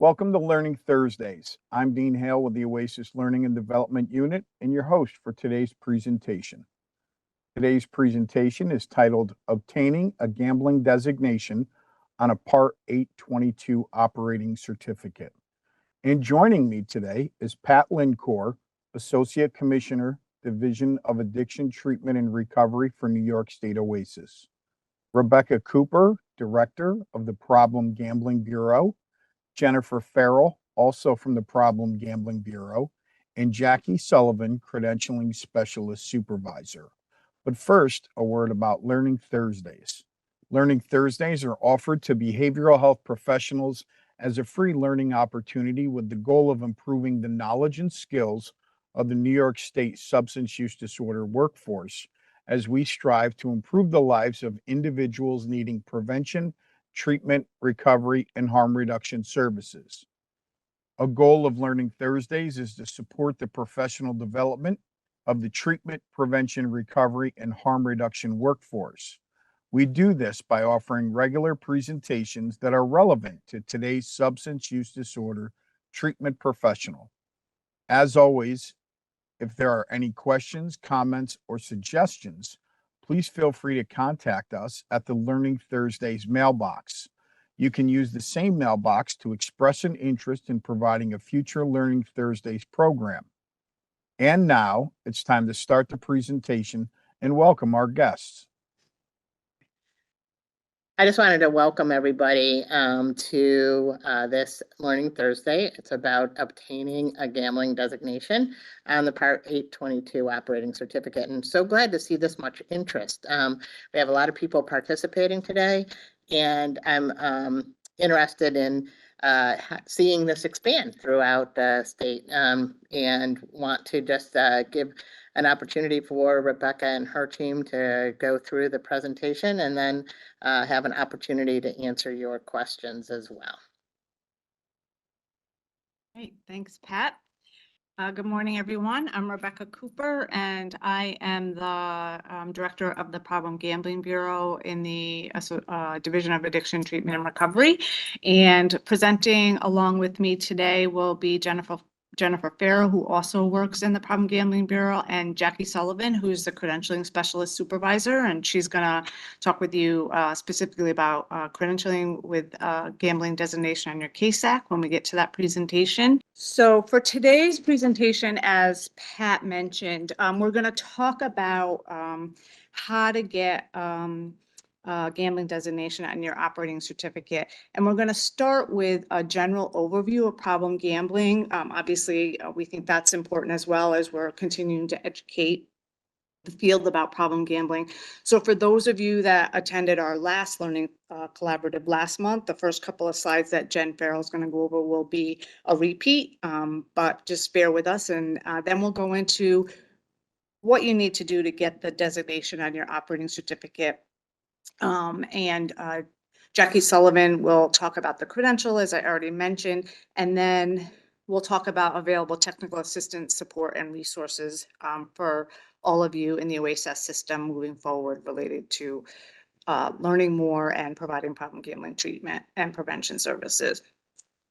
Welcome to Learning Thursdays. I'm Dean Hale with the OASAS Learning and Development Unit and your host for today's presentation. Today's presentation is titled Obtaining a Gambling Designation on a Part 822 Operating Certificate. And joining me today is Pat Lincourt, Associate Commissioner, Division of Addiction Treatment and Recovery for New York State OASAS. Rebecca Cooper, Director of the Problem Gambling Bureau, Jennifer Farrell, also from the Problem Gambling Bureau, and Jackie Sullivan, Credentialing Specialist Supervisor. But first, a word about Learning Thursdays. Learning Thursdays are offered to behavioral health professionals as a free learning opportunity with the goal of improving the knowledge and skills of the New York State substance use disorder workforce as we strive to improve the lives of individuals needing prevention, treatment, recovery, and harm reduction services. A goal of Learning Thursdays is to support the professional development of the treatment, prevention, recovery, and harm reduction workforce. We do this by offering regular presentations that are relevant to today's substance use disorder treatment professional. As always, if there are any questions, comments, or suggestions, please feel free to contact us at the Learning Thursdays mailbox. You can use the same mailbox to express an interest in providing a future Learning Thursdays program. And now it's time to start the presentation and welcome our guests. I just wanted to welcome everybody to this Learning Thursday. It's about obtaining a gambling designation on the Part 822 operating certificate. And so glad to see this much interest. We have a lot of people participating today, and I'm interested in seeing this expand throughout the state and want to just give an opportunity for Rebecca and her team to go through the presentation and then have an opportunity to answer your questions as well. Great, thanks, Pat. Good morning, everyone. I'm Rebecca Cooper, and I am the Director of the Problem Gambling Bureau in the Division of Addiction Treatment and Recovery. And presenting along with me today will be Jennifer Farrell, who also works in the Problem Gambling Bureau, and Jackie Sullivan, who's the Credentialing Specialist Supervisor, and she's going to talk with you specifically about credentialing with gambling designation on your CASAC when we get to that presentation. So for today's presentation, as Pat mentioned, we're going to talk about how to get gambling designation on your operating certificate. And we're going to start with a general overview of problem gambling. Obviously, we think that's important as well as we're continuing to educate the field about problem gambling. So for those of you that attended our last learning collaborative last month, the first couple of slides that Jen Farrell is going to go over will be a repeat, but just bear with us. And then we'll go into what you need to do to get the designation on your operating certificate. Jackie Sullivan will talk about the credential, as I already mentioned, and then we'll talk about available technical assistance, support, and resources for all of you in the OASAS system moving forward related to learning more and providing problem gambling treatment and prevention services.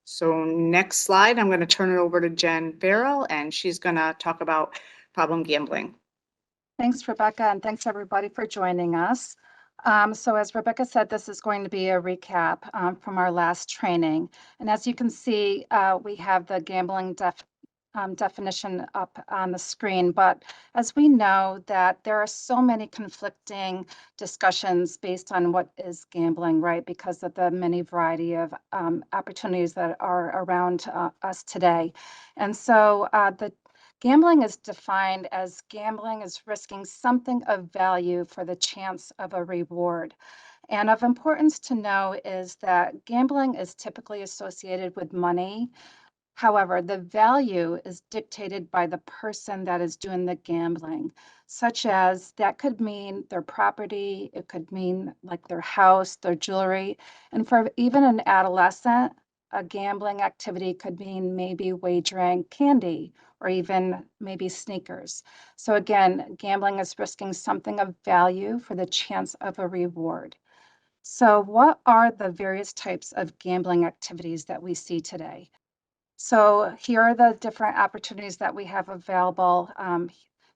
So next slide, I'm going to turn it over to Jen Farrell, and she's going to talk about problem gambling. Thanks, Rebecca, and thanks everybody for joining us. So as Rebecca said, this is going to be a recap from our last training. And as you can see, we have the gambling definition up on the screen. But as we know that there are so many conflicting discussions based on what is gambling, right? Because of the many variety of opportunities that are around us today. And so the gambling is defined as gambling is risking something of value for the chance of a reward. And of importance to know is that gambling is typically associated with money. However, the value is dictated by the person that is doing the gambling, such as that could mean their property, it could mean like their house, their jewelry. And for even an adolescent, a gambling activity could mean maybe wagering candy or even maybe sneakers. So again, gambling is risking something of value for the chance of a reward. So what are the various types of gambling activities that we see today? So here are the different opportunities that we have available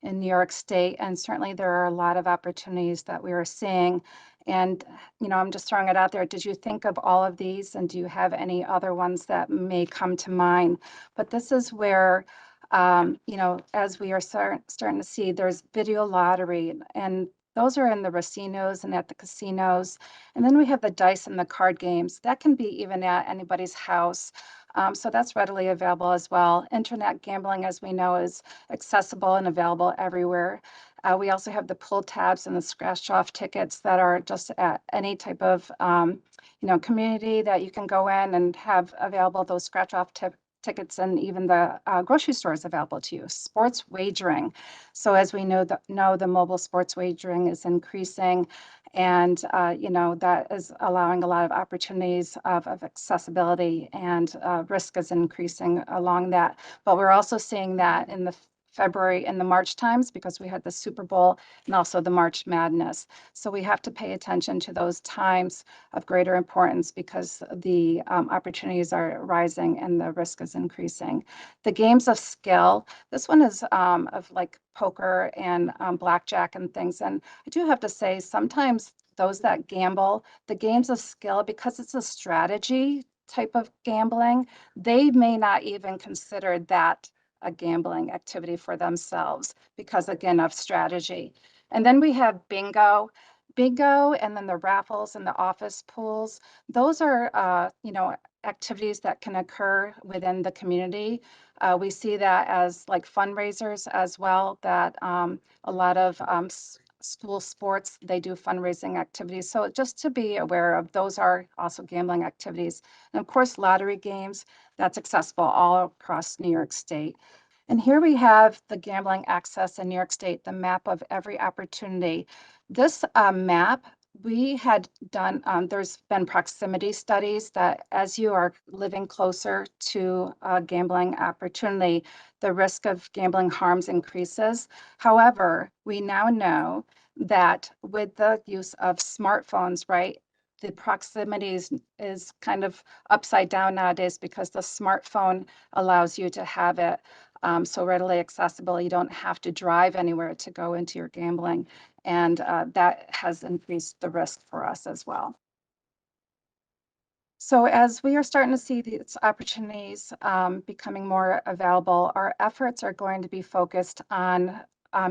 in New York State, and certainly there are a lot of opportunities that we are seeing. And I'm just throwing it out there. Did you think of all of these, and do you have any other ones that may come to mind? But this is where, as we are starting to see, there's video lottery, and those are in the racinos and at the casinos. And then we have the dice and the card games. That can be even at anybody's house. So that's readily available as well. Internet gambling, as we know, is accessible and available everywhere. We also have the pull tabs and the scratch off tickets that are just at any type of community that you can go in and have available those scratch off tickets, and even the grocery stores available to you. Sports wagering. So as we know, the mobile sports wagering is increasing, and that is allowing a lot of opportunities of accessibility, and risk is increasing along that. But we're also seeing that in the February and the March times, because we had the Super Bowl and also the March Madness. So we have to pay attention to those times of greater importance, because the opportunities are rising and the risk is increasing. The games of skill, this one is of like poker and blackjack and things. And I do have to say, sometimes those that gamble, the games of skill, because it's a strategy type of gambling, they may not even consider that a gambling activity for themselves, because again of strategy. And then we have bingo, and then the raffles and the office pools. Those are activities that can occur within the community. We see that as like fundraisers as well, that a lot of school sports, they do fundraising activities. So just to be aware of, those are also gambling activities. And of course, lottery games, that's accessible all across New York State. And here we have the gambling access in New York State, the map of every opportunity. This map, we had done, there's been proximity studies that as you are living closer to a gambling opportunity, the risk of gambling harms increases. However, we now know that with the use of smartphones, right, the proximity is kind of upside down nowadays, because the smartphone allows you to have it so readily accessible. You don't have to drive anywhere to go into your gambling. And that has increased the risk for us as well. So as we are starting to see these opportunities becoming more available, our efforts are going to be focused on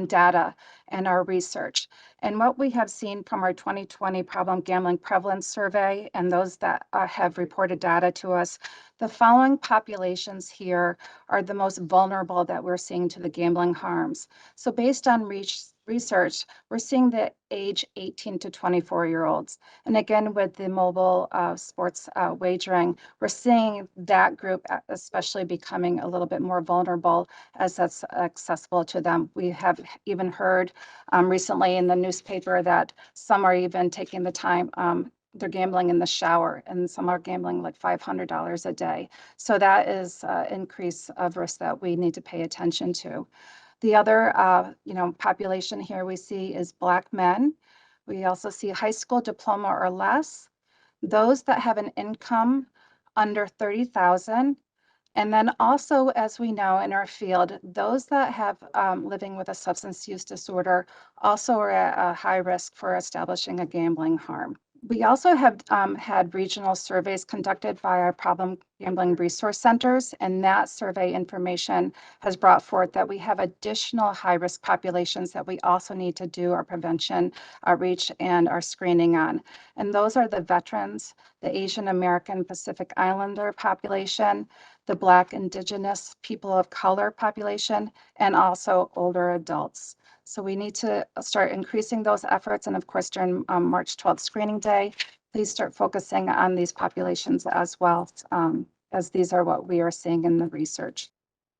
data and our research. And what we have seen from our 2020 problem gambling prevalence survey, and those that have reported data to us, the following populations here are the most vulnerable that we're seeing to the gambling harms. So based on research, we're seeing the age 18 to 24-year-olds. And again, with the mobile sports wagering, we're seeing that group especially becoming a little bit more vulnerable, as that's accessible to them. We have even heard recently in the newspaper that some are even taking the time, they're gambling in the shower, and some are gambling like $500 a day. So that is an increase of risk that we need to pay attention to. The other, population here we see is Black men. We also see high school diploma or less, those that have an income under 30,000. And then also, as we know in our field, those that have living with a substance use disorder also are at a high risk for establishing a gambling harm. We also have had regional surveys conducted by our problem gambling resource centers, and that survey information has brought forth that we have additional high-risk populations that we also need to do our prevention outreach and our screening on. And those are the veterans, the Asian American Pacific Islander population, the Black, Indigenous, people of color population, and also older adults. So we need to start increasing those efforts. And of course, during March 12th screening day, please start focusing on these populations as well, as these are what we are seeing in the research.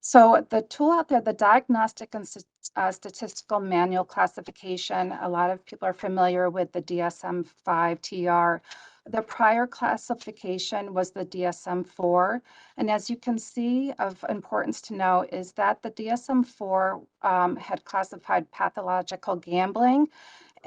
So the tool out there, the Diagnostic and Statistical Manual Classification, a lot of people are familiar with the DSM-5 TR. The prior classification was the DSM-4. And as you can see, of importance to know is that the DSM-4 had classified pathological gambling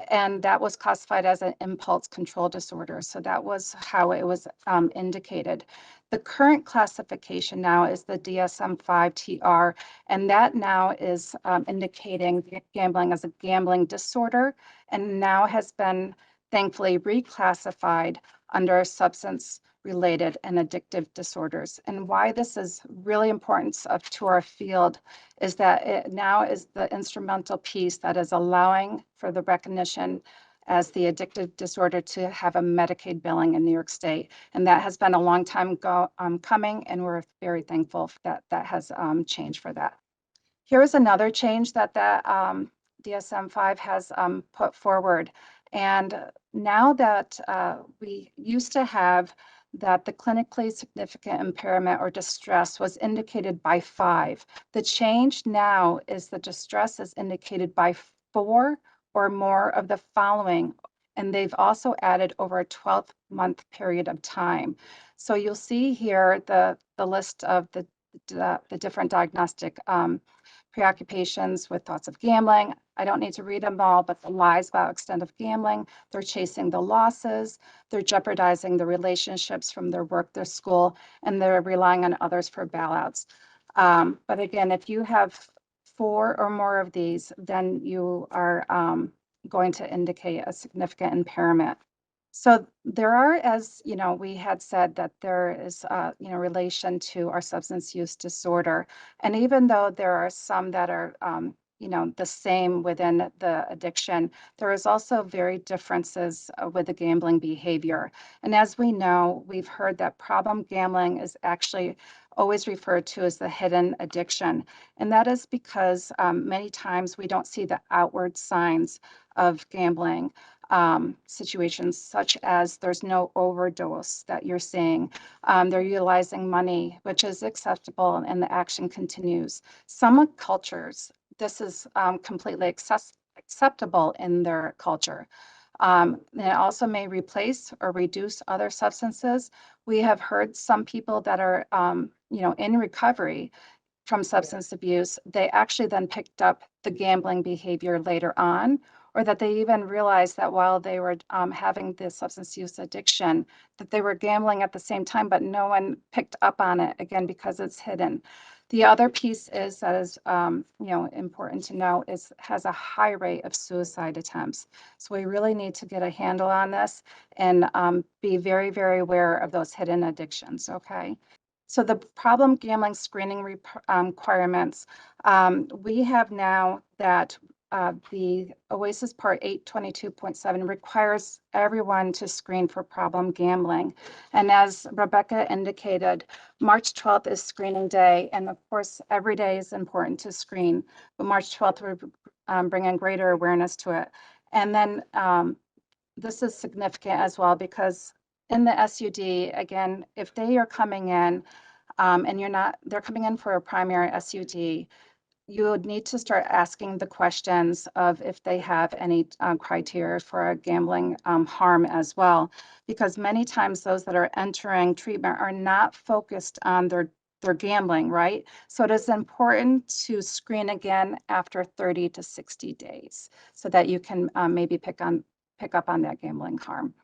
and that was classified as an impulse control disorder. So that was how it was indicated. The current classification now is the DSM-5-TR, and that now is indicating gambling as a gambling disorder, and now has been thankfully reclassified under substance related and addictive disorders. And why this is really important to our field is that it now is the instrumental piece that is allowing for the recognition as the addictive disorder to have a Medicaid billing in New York State. And that has been a long time coming, and we're very thankful that that has changed for that. Here is another change that DSM-5 has put forward. And now that we used to have that the clinically significant impairment or distress was indicated by 5. The change now is the distress is indicated by 4 or more of the following, and they've also added over a 12-month period of time. So you'll see here the list of the different diagnostic preoccupations with thoughts of gambling. I don't need to read them all, but the lies about extent of gambling, they're chasing the losses, they're jeopardizing the relationships from their work, their school, and they're relying on others for bailouts. But again, if you have 4 or more of these, then you are going to indicate a significant impairment. So there are, as you know, we had said that there is, relation to our substance use disorder. And even though there are some that are, the same within the addiction, there is also very differences with the gambling behavior. And as we know, we've heard that problem gambling is actually always referred to as the hidden addiction. And that is because many times we don't see the outward signs of gambling situations, such as there's no overdose that you're seeing. They're utilizing money, which is acceptable, and the action continues. Some cultures, this is completely acceptable in their culture. It also may replace or reduce other substances. We have heard some people that are, in recovery from substance abuse, they actually then picked up the gambling behavior later on, or that they even realized that while they were having the substance use addiction, that they were gambling at the same time, but no one picked up on it, again, because it's hidden. The other piece is that is, important to know is has a high rate of suicide attempts. So we really need to get a handle on this and be very, very aware of those hidden addictions, okay? So the problem gambling screening requirements, we have now that the OASAS Part 822.7 requires everyone to screen for problem gambling. And as Rebecca indicated, March 12th is screening day. And of course, every day is important to screen, but March 12th will bring in greater awareness to it. And then this is significant as well, because in the SUD, again, if they are coming in and they're coming in for a primary SUD, you would need to start asking the questions of if they have any criteria for a gambling harm as well, because many times those that are entering treatment are not focused on their gambling, right? So it is important to screen again after 30 to 60 days so that you can maybe pick up on that gambling harm.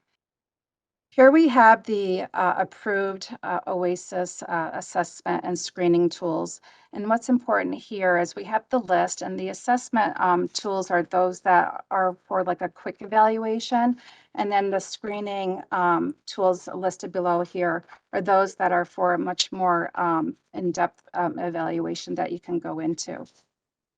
Here we have the approved OASAS assessment and screening tools. And what's important here is we have the list, and the assessment tools are those that are for like a quick evaluation. And then the screening tools listed below here are those that are for a much more in-depth evaluation that you can go into.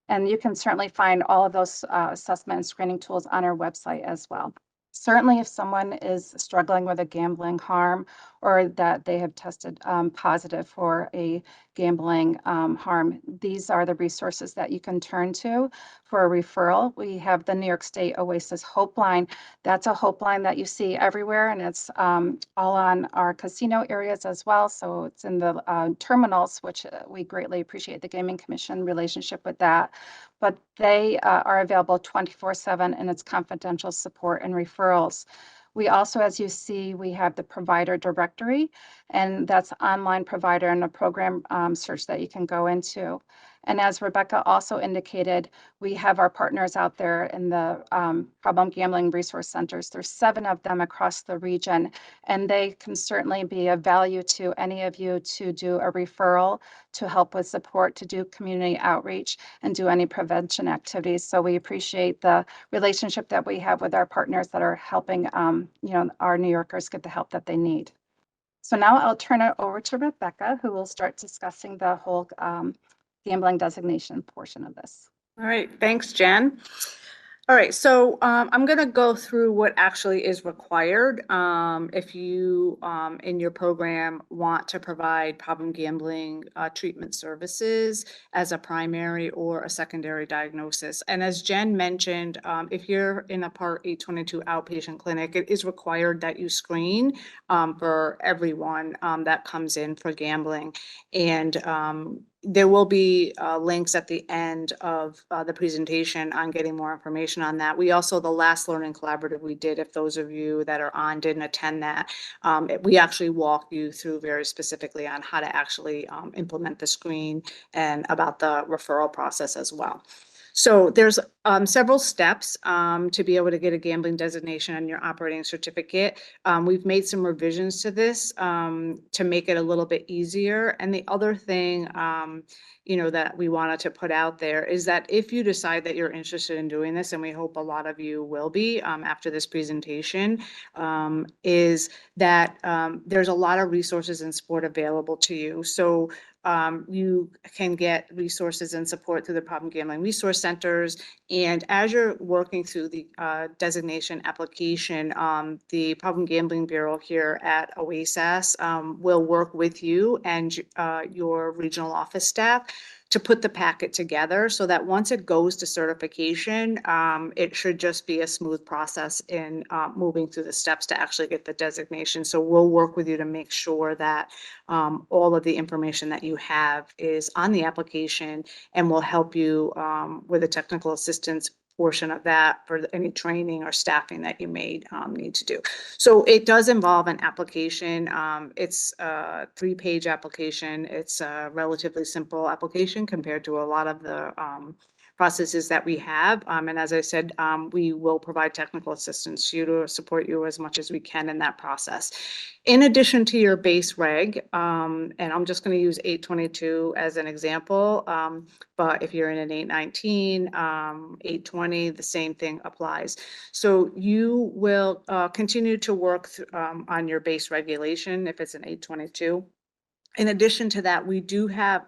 And you can certainly find all of those assessment and screening tools on our website as well. Certainly, if someone is struggling with a gambling harm or that they have tested positive for a gambling harm, these are the resources that you can turn to for a referral. We have the New York State OASAS Hope Line. That's a hope line that you see everywhere, and it's all on our casino areas as well. So it's in the terminals, which we greatly appreciate the Gaming Commission relationship with that. But they are available 24/7, and it's confidential support and referrals. We also, as you see, we have the provider directory, and that's online provider and a program search that you can go into. And as Rebecca also indicated, we have our partners out there in the problem gambling resource centers. There's 7 of them across the region, and they can certainly be of value to any of you to do a referral, to help with support, to do community outreach, and do any prevention activities. So we appreciate the relationship that we have with our partners that are helping our New Yorkers get the help that they need. So now I'll turn it over to Rebecca, who will start discussing the whole gambling designation portion of this. All right, thanks, Jen. All right, so I'm going to go through what actually is required if you in your program want to provide problem gambling treatment services as a primary or a secondary diagnosis. And as Jen mentioned, if you're in a Part 822 outpatient clinic, it is required that you screen for everyone that comes in for gambling. And there will be links at the end of the presentation on getting more information on that. We also, the last learning collaborative we did, if those of you that are on didn't attend that, we actually walk you through very specifically on how to actually implement the screen and about the referral process as well. So there's several steps to be able to get a gambling designation on your operating certificate. We've made some revisions to this to make it a little bit easier. And the other thing, that we wanted to put out there is that if you decide that you're interested in doing this, and we hope a lot of you will be after this presentation, is that there's a lot of resources and support available to you. So you can get resources and support through the problem gambling resource centers. And as you're working through the designation application, the Problem Gambling Bureau here at OASAS will work with you and your regional office staff to put the packet together so that once it goes to certification, it should just be a smooth process in moving through the steps to actually get the designation. So we'll work with you to make sure that all of the information that you have is on the application, and we'll help you with the technical assistance portion of that for any training or staffing that you may need to do. So it does involve an application. It's a 3-page application. It's a relatively simple application compared to a lot of the processes that we have. And as I said, we will provide technical assistance to you to support you as much as we can in that process. In addition to your base reg, and I'm just going to use 822 as an example, but if you're in an 819, 820, the same thing applies. So you will continue to work on your base regulation if it's an 822. In addition to that, we do have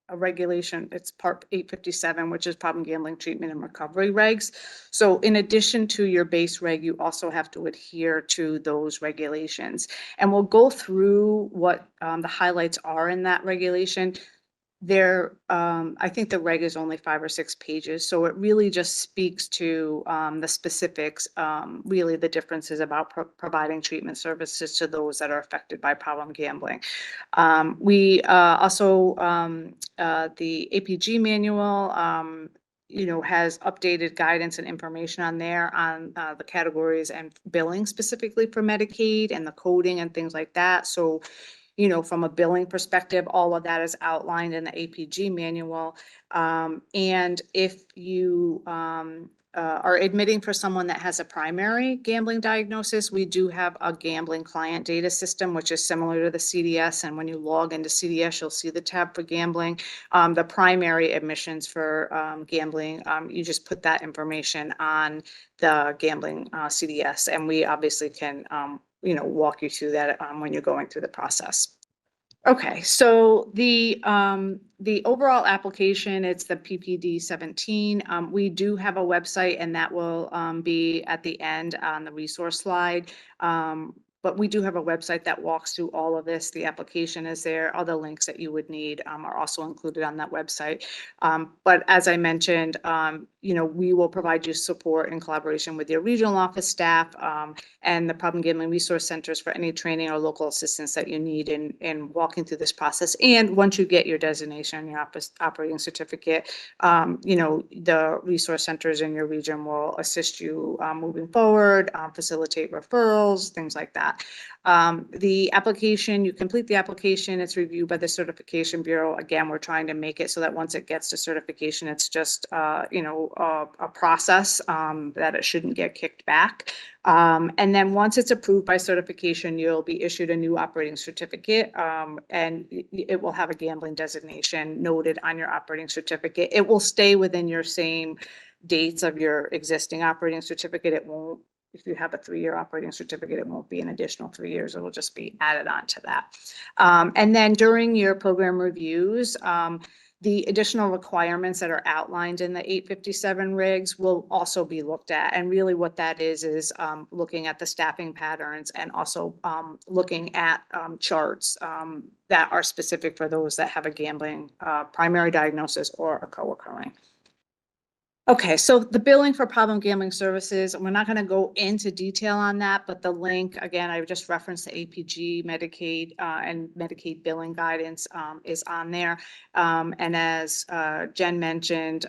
a regulation, it's Part 857, which is problem gambling treatment and recovery regs. So in addition to your base reg, you also have to adhere to those regulations. And we'll go through what the highlights are in that regulation. I think the reg is only 5 or 6 pages, so it really just speaks to the specifics, really the differences about providing treatment services to those that are affected by problem gambling. We also, the APG manual, has updated guidance and information on there on the categories and billing specifically for Medicaid and the coding and things like that. So from a billing perspective, all of that is outlined in the APG manual. And if you are admitting for someone that has a primary gambling diagnosis, we do have a gambling client data system, which is similar to the CDS. And when you log into CDS, you'll see the tab for gambling. The primary admissions for gambling, you just put that information on the gambling CDS. And we obviously can walk you through that when you're going through the process. Okay, so the overall application, it's the PPD 17. We do have a website, and that will be at the end on the resource slide. But we do have a website that walks through all of this. The application is there. Other links that you would need are also included on that website. But as I mentioned, we will provide you support in collaboration with your regional office staff and the problem gambling resource centers for any training or local assistance that you need in walking through this process. And once you get your designation, your operating certificate, the resource centers in your region will assist you moving forward, facilitate referrals, things like that. that. The application, you complete the application, it's reviewed by the Certification Bureau. Again, we're trying to make it so that once it gets to certification, it's just, a process that it shouldn't get kicked back. And then once it's approved by certification, you'll be issued a new operating certificate, and it will have a gambling designation noted on your operating certificate. It will stay within your same dates of your existing operating certificate. It won't, if you have a 3-year operating certificate, it won't be an additional 3 years. It will just be added on to that. And then during your program reviews, the additional requirements that are outlined in the 857 regs will also be looked at. And really what that is looking at the staffing patterns and also looking at charts that are specific for those that have a gambling primary diagnosis or a co-occurring. Okay, so the billing for problem gambling services, we're not going to go into detail on that, but the link, again, I just referenced the APG, Medicaid, and Medicaid billing guidance is on there. And as Jen mentioned,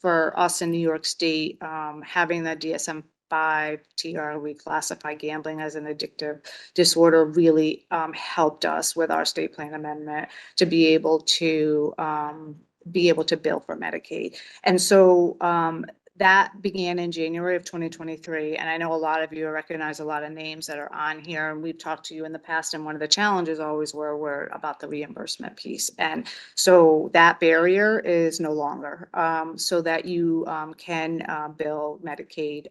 for us in New York State, having the DSM-5 TR, we classify gambling as an addictive disorder, really helped us with our state plan amendment to be able to bill for Medicaid. And so that began in January of 2023. And I know a lot of you recognize a lot of names that are on here, and we've talked to you in the past. And one of the challenges always were about the reimbursement piece. And so that barrier is no longer, so that you can bill Medicaid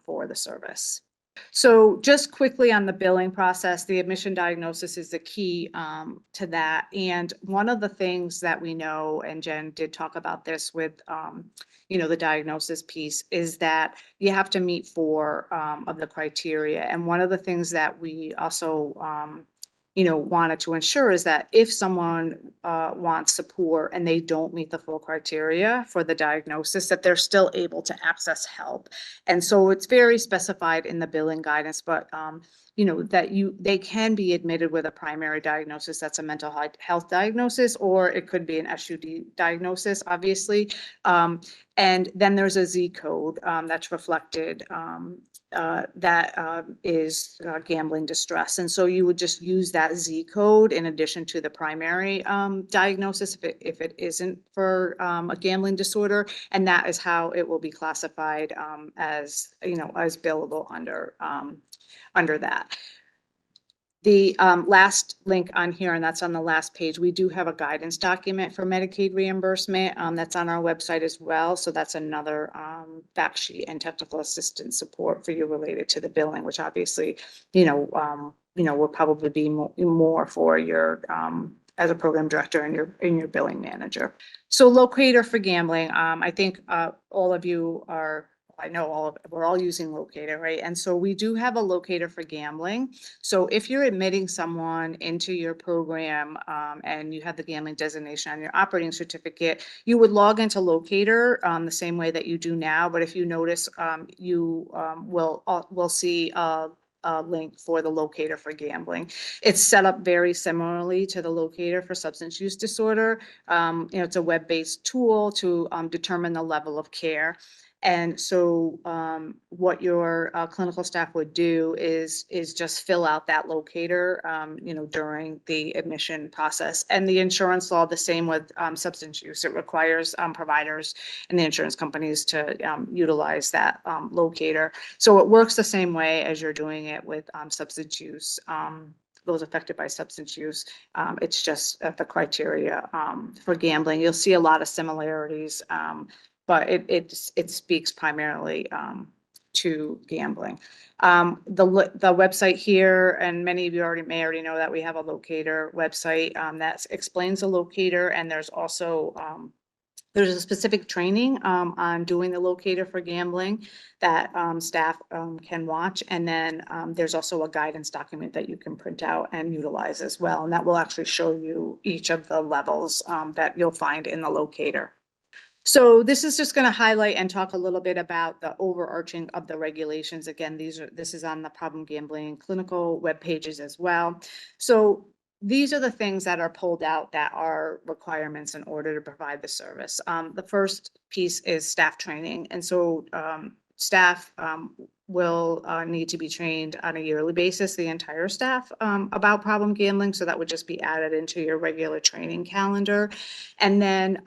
for the service. So just quickly on the billing process, the admission diagnosis is the key to that. And one of the things that we know, and Jen did talk about this with, the diagnosis piece, is that you have to meet 4 of the criteria. And one of the things that we also wanted to ensure is that if someone wants support and they don't meet the full criteria for the diagnosis, that they're still able to access help. And so it's very specified in the billing guidance, but that they can be admitted with a primary diagnosis, that's a mental health diagnosis, or it could be an SUD diagnosis, obviously. And then there's a Z code that's reflected that is gambling distress. And so you would just use that Z code in addition to the primary diagnosis if it isn't for a gambling disorder. And that is how it will be classified as billable under that. The last link on here, and that's on the last page, we do have a guidance document for Medicaid reimbursement that's on our website as well. So that's another fact sheet and technical assistance support for you related to the billing, which obviously, will probably be more for your as a program director and your billing manager. So Locator for gambling, I think all of you are. I know we're all using Locator, right? And so we do have a Locator for gambling. So if you're admitting someone into your program and you have the gambling designation on your operating certificate, you would log into Locator the same way that you do now. But if you notice, you will see a link for the Locator for gambling. It's set up very similarly to the Locator for substance use disorder. It's a web-based tool to determine the level of care. And so what your clinical staff would do is just fill out that Locator, during the admission process. And the insurance law, the same with substance use. It requires providers and the insurance companies to utilize that Locator. So it works the same way as you're doing it with substance use. Those affected by substance use. It's just the criteria for gambling. You'll see a lot of similarities. But it speaks primarily to gambling. The website here, and many of you may already know that we have a Locator website that explains the Locator, and there's also there's a specific training on doing the Locator for gambling that staff can watch, and then there's also a guidance document that you can print out and utilize as well, and that will actually show you each of the levels that you'll find in the Locator. So this is just going to highlight and talk a little bit about the overarching of the regulations. Again, this is on the problem gambling clinical web pages as well. So these are the things that are pulled out that are requirements in order to provide the service. The first piece is staff training. And so staff will need to be trained on a yearly basis, the entire staff, about problem gambling. So that would just be added into your regular training calendar. And then,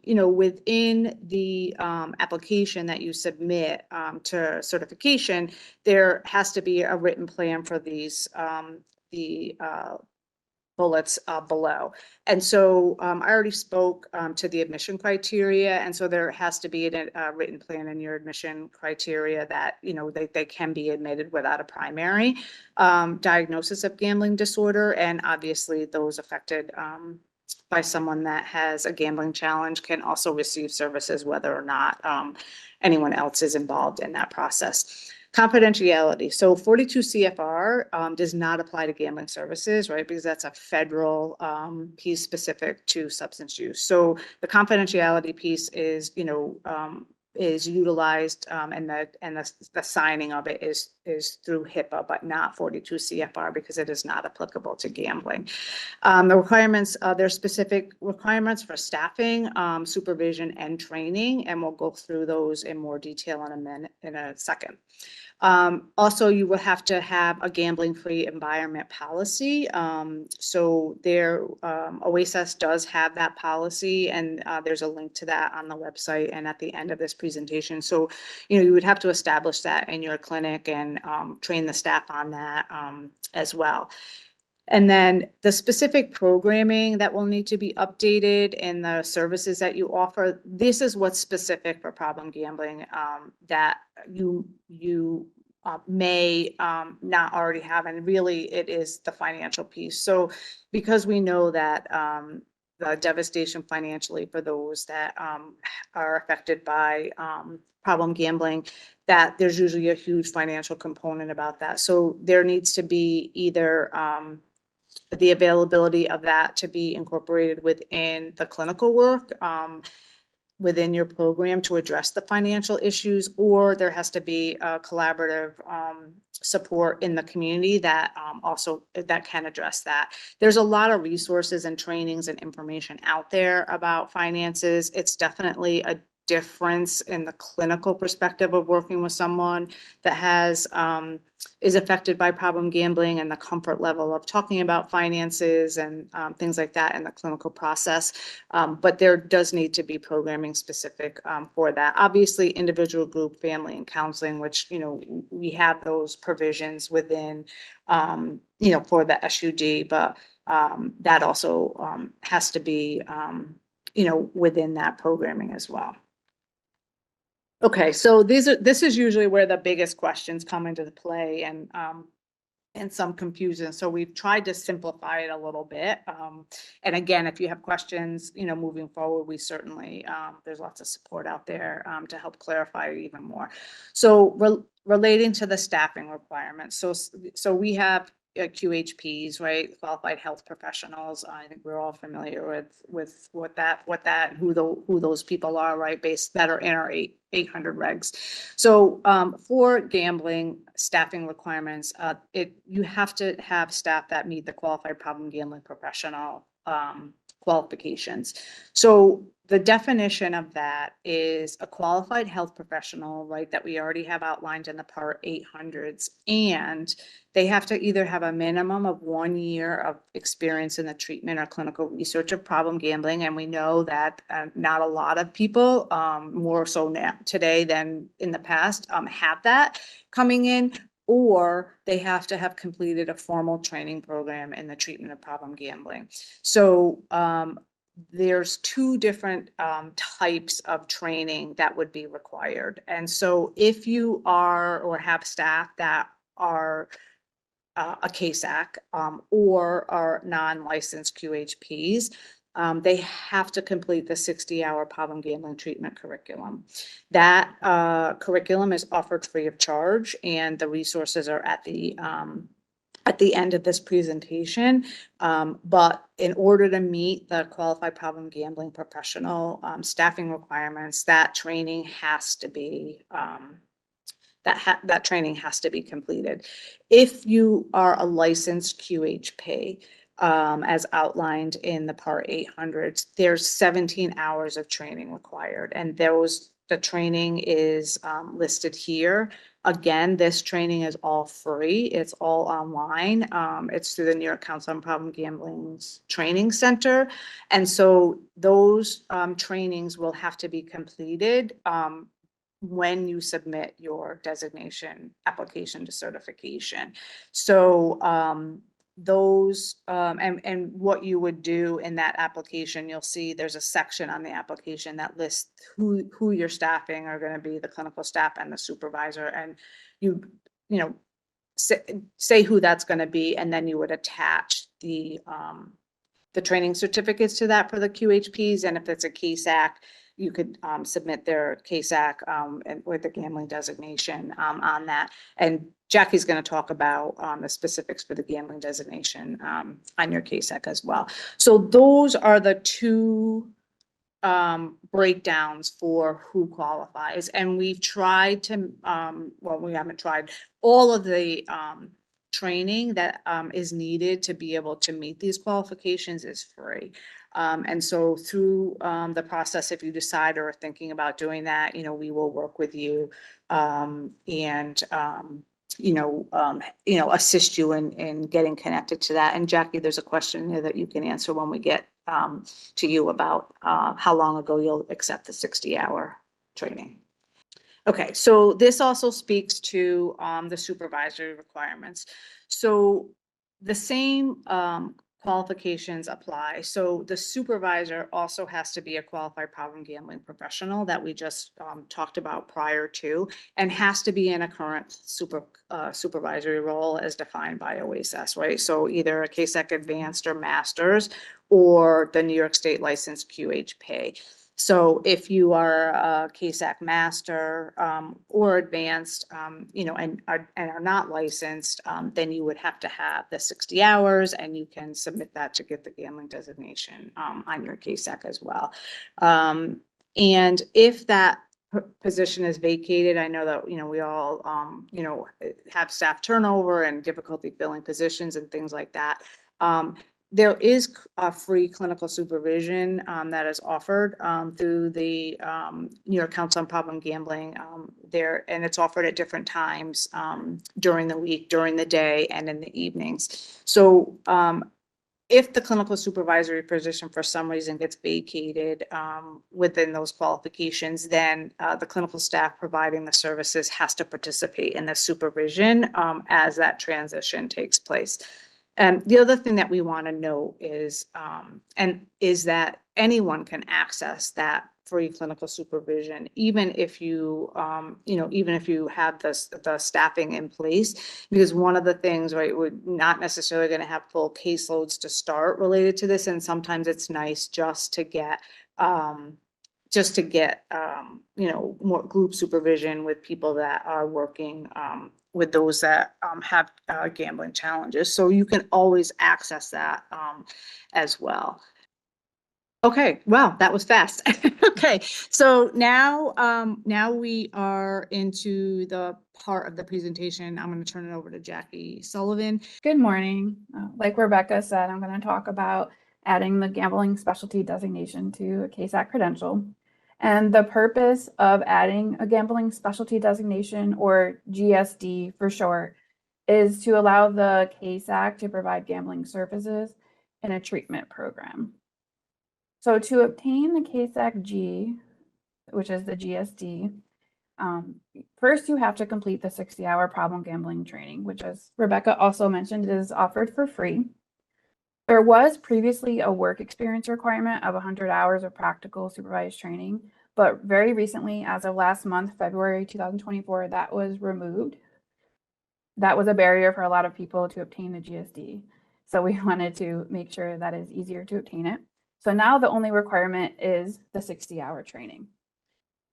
you know, within the application that you submit to certification, there has to be a written plan for these, the bullets below. And so I already spoke to the admission criteria. And so there has to be a written plan in your admission criteria that, you know, they can be admitted without a primary diagnosis of gambling disorder. And obviously those affected by someone that has a gambling challenge can also receive services whether or not anyone else is involved in that process. Confidentiality. So 42 CFR does not apply to gambling services, right? Because that's a federal piece specific to substance use. So the confidentiality piece is, you know, is utilized and the signing of it is through HIPAA, but not 42 CFR because it is not applicable to gambling. The requirements, there's specific requirements for staffing, supervision, and training, and we'll go through those in more detail in a second. Also, you will have to have a gambling-free environment policy. So there, OASAS does have that policy, and there's a link to that on the website and at the end of this presentation. So, you know, you would have to establish that in your clinic and train the staff on that as well. And then the specific programming that will need to be updated and the services that you offer, this is what's specific for problem gambling that you may not already have. And really it is the financial piece. So because we know that the devastation financially for those that are affected by problem gambling, that there's usually a huge financial component about that. So there needs to be either the availability of that to be incorporated within the clinical work within your program to address the financial issues, or there has to be a collaborative support in the community that also that can address that. There's a lot of resources and trainings and information out there about finances. It's definitely a difference in the clinical perspective of working with someone that has is affected by problem gambling and the comfort level of talking about finances and things like that in the clinical process. But there does need to be programming specific for that. Obviously, individual, group, family, and counseling, which, you know, we have those provisions within, you know, for the SUD, but that also has to be, you know, within that programming as well. Okay, so this is usually where the biggest questions come into the play and some confusion. So we've tried to simplify it a little bit. And again, if you have questions, you know, moving forward, we certainly, there's lots of support out there to help clarify it even more. So relating to the staffing requirements. So we have QHPs, right? Qualified health professionals. I think we're all familiar with what that who those people are, right? Based that are in our 800 regs. So for gambling staffing requirements, you have to have staff that meet the qualified problem gambling professional qualifications. So the definition of that is a qualified health professional, right, that we already have outlined in the Part 800s, and they have to either have a minimum of 1 year of experience in the treatment or clinical research of problem gambling. And we know that not a lot of people, more so now today than in the past, have that coming in, or they have to have completed a formal training program in the treatment of problem gambling. So there's two different types of training that would be required. And so if you are or have staff that are a CASAC or are non-licensed QHPs, they have to complete the 60-hour problem gambling treatment curriculum. That curriculum is offered free of charge, and the resources are at the end of this presentation. But in order to meet the qualified problem gambling professional staffing requirements, that training has to be that training has to be completed. If you are a licensed QHP, as outlined in the Part 800s, there's 17 hours of training required, and those the training is listed here. Again, this training is all free. It's all online. It's through the New York Council on Problem Gambling's Training Center. And so those trainings will have to be completed when you submit your designation application to certification. So those and what you would do in that application, you'll see there's a section on the application that lists who your staffing are going to be, the clinical staff and the supervisor, and you know say who that's going to be, and then you would attach the training certificates to that for the QHPs, and if it's a KSAC, you could submit their KSAC and with the gambling designation on that. And Jackie's going to talk about the specifics for the gambling designation on your KSAC as well. So those are the two breakdowns for who qualifies. And we've tried to, well, we haven't tried all of the training that is needed to be able to meet these qualifications is free. And so through the process, if you decide or are thinking about doing that, we will work with you and assist you in getting connected to that. And Jackie, there's a question here that you can answer when we get to you about how long ago you'll accept the 60-hour training. Okay, so this also speaks to the supervisory requirements. So the same qualifications apply. So the supervisor also has to be a qualified problem gambling professional that we just talked about prior to, and has to be in a current supervisory role as defined by OASAS, right? So either a KSAC Advanced or Masters, or the New York State licensed QHP. So if you are a KSAC Master or Advanced, and are not licensed, then you would have to have the 60 hours, and you can submit that to get the gambling designation on your KSAC as well. And if that position is vacated, I know that, we all, have staff turnover and difficulty filling positions and things like that. There is a free clinical supervision that is offered through the New York Council on Problem Gambling there, and it's offered at different times during the week, during the day, and in the evenings. So if the clinical supervisory position for some reason gets vacated within those qualifications, then the clinical staff providing the services has to participate in the supervision as that transition takes place. And the other thing that we want to know is, that anyone can access that free clinical supervision, even if you, even if you have the staffing in place, because one of the things, right, we're not necessarily going to have full caseloads to start related to this, and sometimes it's nice just to get, more group supervision with people that are working with those that have gambling challenges. So you can always access that as well. Okay, wow, that was fast. Okay, so now we are into the part of the presentation. I'm going to turn it over to Jackie Sullivan. Good morning. Like Rebecca said, I'm going to talk about adding the gambling specialty designation to a KSAC credential. And the purpose of adding a gambling specialty designation, or GSD for short, is to allow the KSAC to provide gambling services in a treatment program. So to obtain the KSAC G, which is the GSD, first you have to complete the 60-hour problem gambling training, which, as Rebecca also mentioned, is offered for free. There was previously a work experience requirement of 100 hours of practical supervised training, but very recently, as of last month, February 2024, that was removed. That was a barrier for a lot of people to obtain the GSD. So we wanted to make sure that it's easier to obtain it. So now the only requirement is the 60-hour training.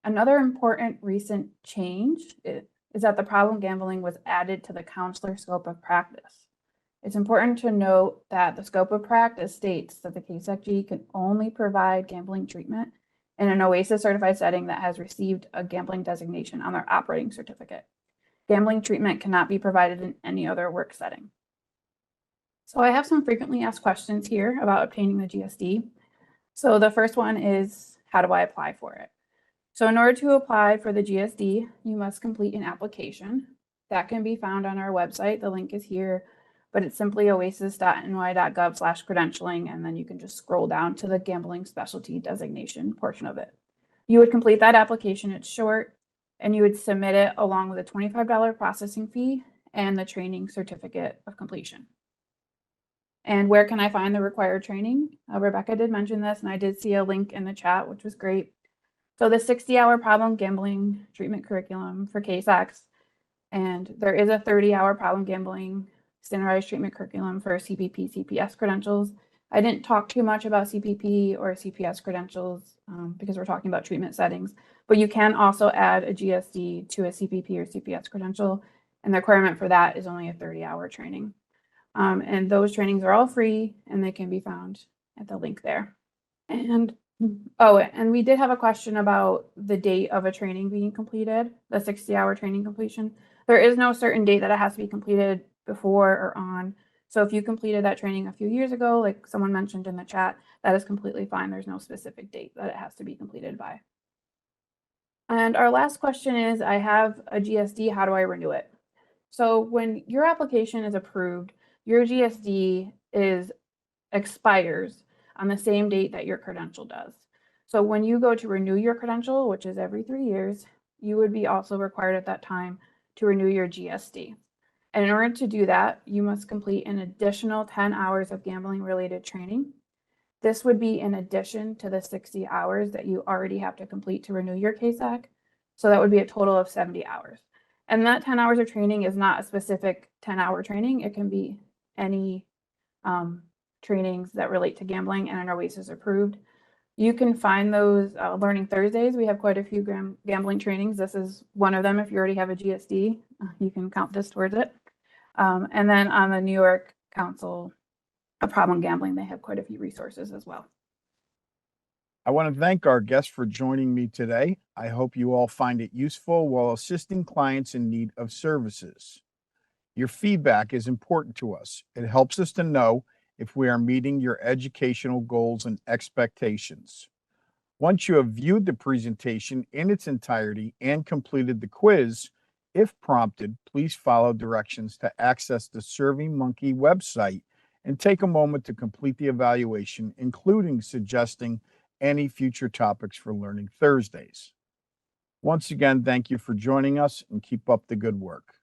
Another important recent change is that the problem gambling was added to the counselor scope of practice. It's important to note that the scope of practice states that the KSAC-G can only provide gambling treatment in an OASAS certified setting that has received a gambling designation on their operating certificate. Gambling treatment cannot be provided in any other work setting. So I have some frequently asked questions here about obtaining the GSD. So the first one is, how do I apply for it? So in order to apply for the GSD, you must complete an application. That can be found on our website. The link is here, but it's simply oasis.ny.gov/credentialing, and then you can just scroll down to the gambling specialty designation portion of it. You would complete that application, it's short, and you would submit it along with a $25 processing fee and the training certificate of completion. And where can I find the required training? Rebecca did mention this, and I did see a link in the chat, which was great. So the 60-hour problem gambling treatment curriculum for CASACs, and there is a 30-hour problem gambling standardized treatment curriculum for CPP, CPS credentials. I didn't talk too much about CPP or CPS credentials because we're talking about treatment settings, but you can also add a GSD to a CPP or CPS credential, and the requirement for that is only a 30-hour training. And those trainings are all free, and they can be found at the link there. And and we did have a question about the date of a training being completed, the 60-hour training completion. There is no certain date that it has to be completed before or on. So if you completed that training a few years ago, like someone mentioned in the chat, that is completely fine. There's no specific date that it has to be completed by. And our last question is, I have a GSD, how do I renew it? So when your application is approved, your GSD expires on the same date that your credential does. So when you go to renew your credential, which is every 3 years, you would be also required at that time to renew your GSD. And in order to do that, you must complete an additional 10 hours of gambling related training. This would be in addition to the 60 hours that you already have to complete to renew your CASAC. So that would be a total of 70 hours. And that 10 hours of training is not a specific 10-hour training. It can be any trainings that relate to gambling and are OASAS approved. You can find those Learning Thursdays. We have quite a few gambling trainings. This is one of them. If you already have a GSD, you can count this towards it. And then on the New York Council of Problem Gambling, they have quite a few resources as well. I want to thank our guests for joining me today. I hope you all find it useful while assisting clients in need of services. Your feedback is important to us. It helps us to know if we are meeting your educational goals and expectations. Once you have viewed the presentation in its entirety and completed the quiz, if prompted, please follow directions to access the SurveyMonkey website and take a moment to complete the evaluation, including suggesting any future topics for Learning Thursdays. Once again, thank you for joining us and keep up the good work.